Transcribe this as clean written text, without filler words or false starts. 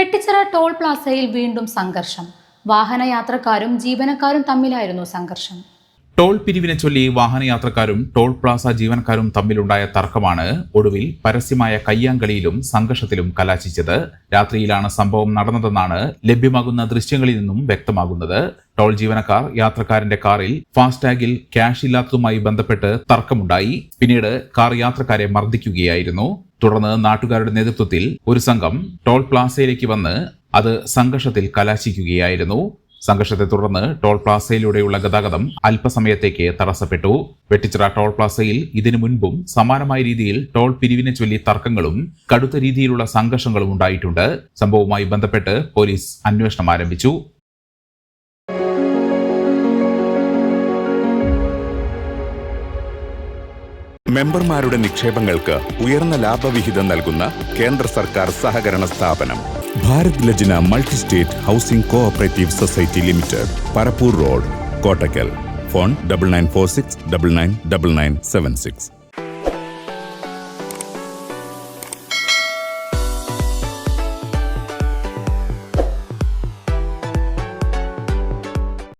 Vettichira toll പ്ലാസയിൽ വീണ്ടും സംഘർഷം. വാഹനയാത്രക്കാരും ജീവനക്കാരും തമ്മിലായിരുന്നു സംഘർഷം. ടോൾ പിരിവിനെ ചൊല്ലി വാഹനയാത്രക്കാരും ടോൾ പ്ലാസ ജീവനക്കാരും തമ്മിലുണ്ടായ തർക്കമാണ് ഒടുവിൽ പരസ്യമായ കയ്യാങ്കളിയിലും സംഘർഷത്തിലും കലാശിച്ചത്. രാത്രിയിലാണ് സംഭവം നടന്നതെന്നാണ് ലഭ്യമാകുന്ന ദൃശ്യങ്ങളിൽ നിന്നും വ്യക്തമാകുന്നത്. ടോൾ ജീവനക്കാർ യാത്രക്കാരന്റെ കാറിൽ ഫാസ്ടാഗിൽ ക്യാഷ് ഇല്ലാത്തതുമായി ബന്ധപ്പെട്ട് തർക്കമുണ്ടായി. പിന്നീട് കാർ യാത്രക്കാരെ മർദ്ദിക്കുകയായിരുന്നു. തുടർന്ന് നാട്ടുകാരുടെ നേതൃത്വത്തിൽ ഒരു സംഘം ടോൾ പ്ലാസയിലേക്ക് വന്ന് അത് സംഘർഷത്തിൽ കലാശിക്കുകയായിരുന്നു. സംഘർഷത്തെ തുടർന്ന് ടോൾ പ്ലാസയിലൂടെയുള്ള ഗതാഗതം അല്പസമയത്തേക്ക് തടസ്സപ്പെട്ടു. വെട്ടിച്ചിറ ടോൾ പ്ലാസയിൽ ഇതിനു മുൻപും സമാനമായ രീതിയിൽ ടോൾ പിരിവിനെ ചൊല്ലി തർക്കങ്ങളും കടുത്ത രീതിയിലുള്ള സംഘർഷങ്ങളും ഉണ്ടായിട്ടുണ്ട്. സംഭവവുമായി ബന്ധപ്പെട്ട് പോലീസ് അന്വേഷണം ആരംഭിച്ചു. മെമ്പർമാരുടെ നിക്ഷേപങ്ങൾക്ക് ഉയർന്ന ലാഭവിഹിതം നൽകുന്ന കേന്ദ്ര സർക്കാർ സഹകരണ സ്ഥാപനം Bharat Lajna multi state housing cooperative society limited, Parappur road, Kottakkal. Phone 9946999976.